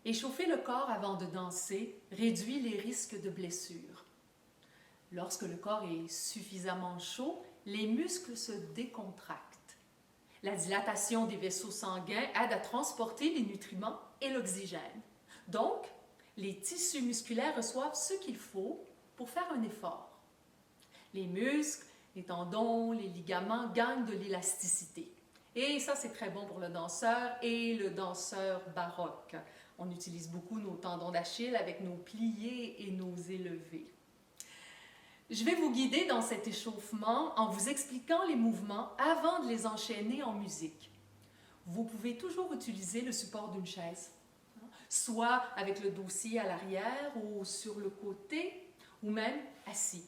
Échauffer le corps avant de danser réduit les risques de blessures. Lorsque le corps est suffisamment chaud, les muscles se décontractent. La dilatation des vaisseaux sanguins aide à transporter les nutriments et l'oxygène. Donc, les tissus musculaires reçoivent ce qu'il faut pour faire un effort. Les muscles, les tendons, les ligaments gagnent de l'élasticité. Et ça, c'est très bon pour le danseur et le danseur baroque. On utilise beaucoup nos tendons d'Achille avec nos pliés et nos élevés. Je vais vous guider dans cet échauffement en vous expliquant les mouvements avant de les enchaîner en musique. Vous pouvez toujours utiliser le support d'une chaise, soit avec le dossier à l'arrière ou sur le côté, ou même assis.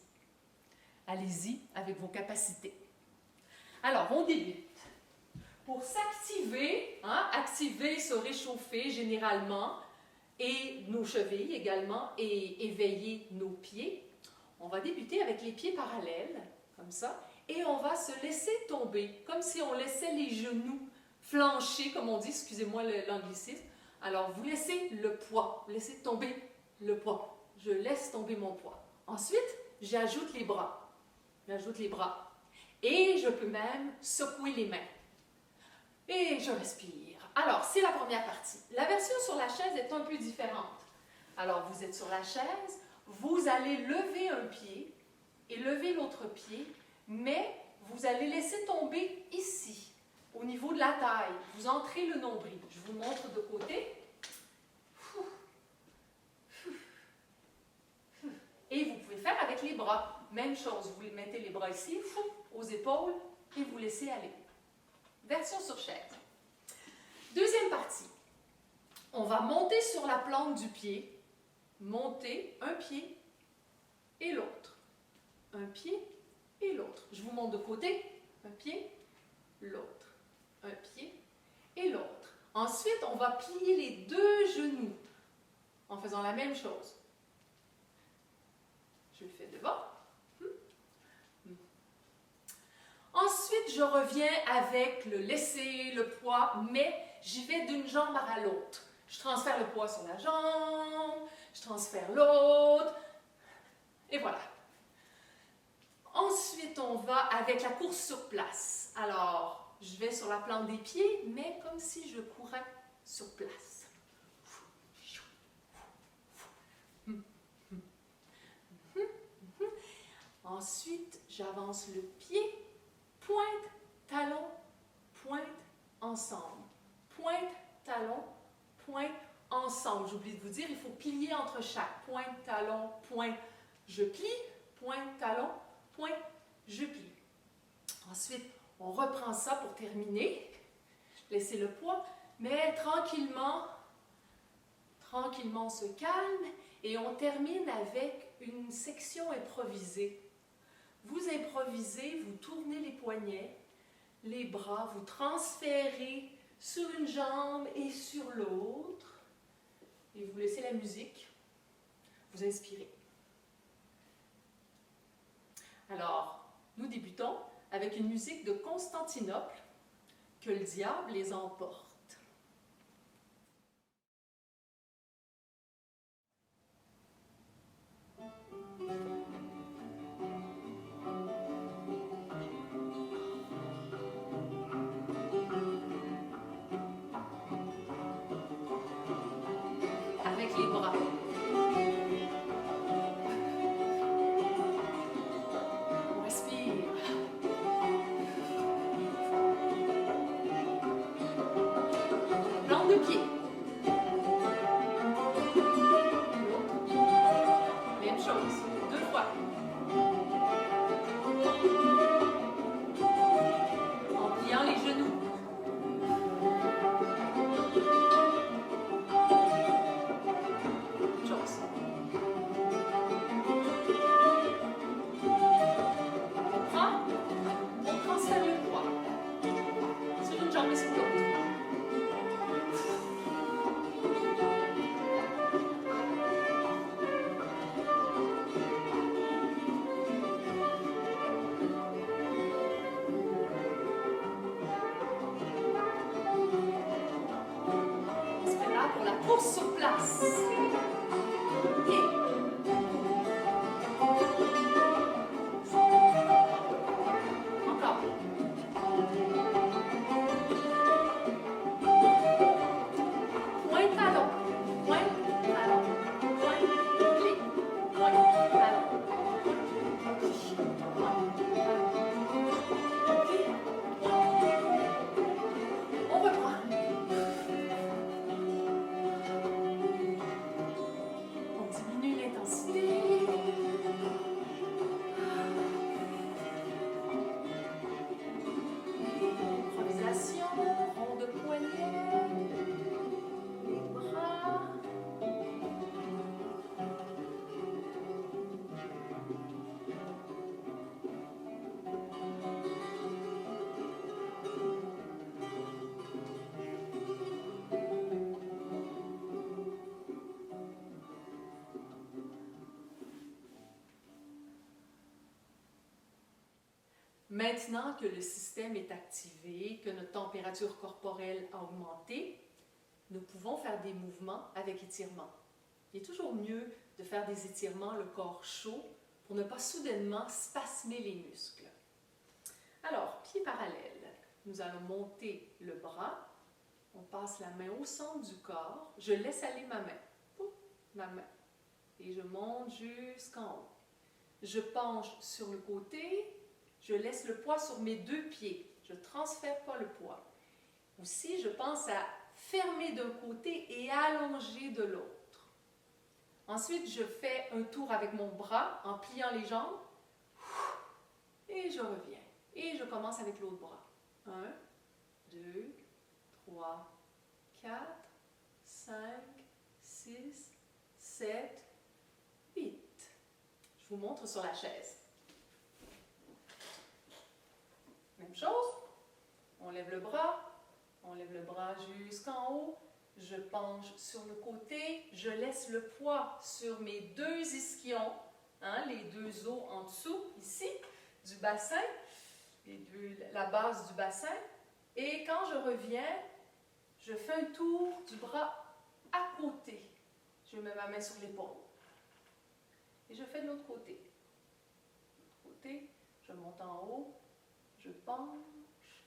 Allez-y avec vos capacités. Alors, on débute. Pour s'activer, activer, se réchauffer généralement, et nos chevilles également, et éveiller nos pieds, on va débuter avec les pieds parallèles, comme ça, et on va se laisser tomber, comme si on laissait les genoux flancher, comme on dit, excusez-moi l'anglicisme. Alors, vous laissez le poids, vous laissez tomber le poids. Je laisse tomber mon poids. Ensuite, j'ajoute les bras. J'ajoute les bras. Et je peux même secouer les mains. Et je respire. Alors, c'est la première partie. La version sur la chaise est un peu différente. Alors, vous êtes sur la chaise, vous allez lever un pied et lever l'autre pied, mais vous allez laisser tomber ici, au niveau de la taille. Vous entrez le nombril. Je vous montre de côté. Et vous pouvez faire avec les bras. Même chose, vous mettez les bras ici, aux épaules, et vous laissez aller. Version sur chaise. Deuxième partie. On va monter sur la plante du pied, monter un pied et l'autre. Un pied et l'autre. Je vous montre de côté. Un pied, l'autre. Un pied et l'autre. Ensuite, on va plier les deux genoux en faisant la même chose. Je le fais devant. Ensuite, je reviens avec le laisser, le poids, mais j'y vais d'une jambe à l'autre. Je transfère le poids sur la jambe, je transfère l'autre, et voilà. Ensuite, on va avec la course sur place. Alors, je vais sur la plante des pieds, mais comme si je courais sur place. Ensuite, j'avance le pied, pointe, talon, pointe, ensemble. Pointe, talon, pointe, ensemble. J'oublie de vous dire, il faut plier entre chaque. Pointe, talon, pointe, je plie. Pointe, talon, pointe, je plie. Ensuite, on reprend ça pour terminer. Laissez le poids, mais tranquillement, on se calme et on termine avec une section improvisée. Vous improvisez, vous tournez les poignets, les bras, vous transférez sur une jambe et sur l'autre. Et vous laissez la musique, vous inspirez. Alors, nous débutons avec une musique de Constantinople, Que le diable les emporte. Avec les bras. On respire. Plante de pied. Même chose. 2 fois. En pliant les genoux. course sur place. Et encore. Point talon, point talon, point pli, point talon, on reprend. On diminue l'intensité. Improvisation, rond de poignet, les bras. Maintenant que le système est activé, que notre température corporelle a augmenté, nous pouvons faire des mouvements avec étirement. Il est toujours mieux de faire des étirements le corps chaud pour ne pas soudainement spasmer les muscles. Alors, pieds parallèles. Nous allons monter le bras. On passe la main au centre du corps. Je laisse aller ma main. Pouf, ma main. Et je monte jusqu'en haut. Je penche sur le côté. Je laisse le poids sur mes deux pieds. Je ne transfère pas le poids. Aussi, je pense à fermer d'un côté et allonger de l'autre. Ensuite, je fais un tour avec mon bras en pliant les jambes. Et je reviens. Et je commence avec l'autre bras. 1, 2, 3, 4, 5, 6, 7, 8. Je vous montre sur la chaise. Même chose, on lève le bras jusqu'en haut, je penche sur le côté, je laisse le poids sur mes deux ischions, les deux os en dessous, ici, du bassin, la base du bassin, et quand je reviens, je fais un tour du bras à côté. Je mets ma main sur l'épaule. Et je fais de l'autre côté. De l'autre côté, je monte en haut. Je penche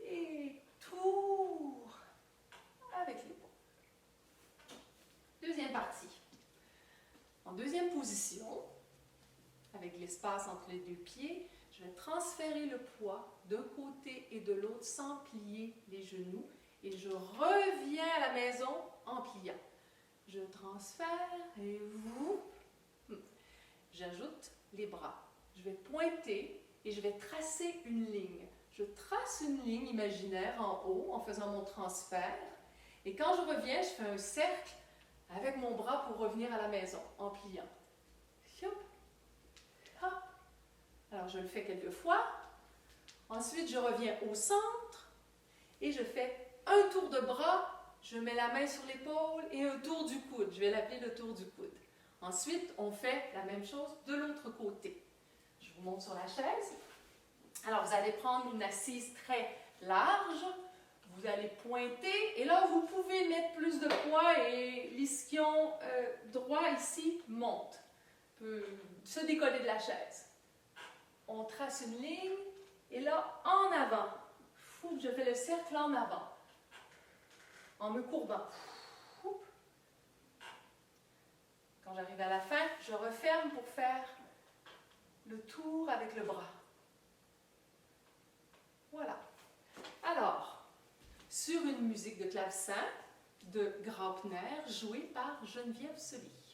et tour avec l'épaule. Deuxième partie. En deuxième position, avec l'espace entre les deux pieds, je vais transférer le poids d'un côté et de l'autre sans plier les genoux et je reviens à la maison en pliant. Je transfère et vous. J'ajoute les bras. Je vais pointer et je vais tracer une ligne. Je trace une ligne imaginaire en haut en faisant mon transfert. Et quand je reviens, je fais un cercle avec mon bras pour revenir à la maison en pliant. Alors, je le fais quelques fois. Ensuite, je reviens au centre et je fais un tour de bras. Je mets la main sur l'épaule et un tour du coude. Je vais l'appeler le tour du coude. Ensuite, on fait la même chose de l'autre côté. Je vous montre sur la chaise. Alors, vous allez prendre une assise très large. Vous allez pointer. Et là, vous pouvez mettre plus de poids et l'ischion droit ici monte. Peut se décoller de la chaise. On trace une ligne. Et là, en avant. Je fais le cercle en avant. En me courbant. Quand j'arrive à la fin, je referme pour faire le tour avec le bras. Voilà. Alors, sur une musique de clavecin de Graupner, jouée par Geneviève Sully.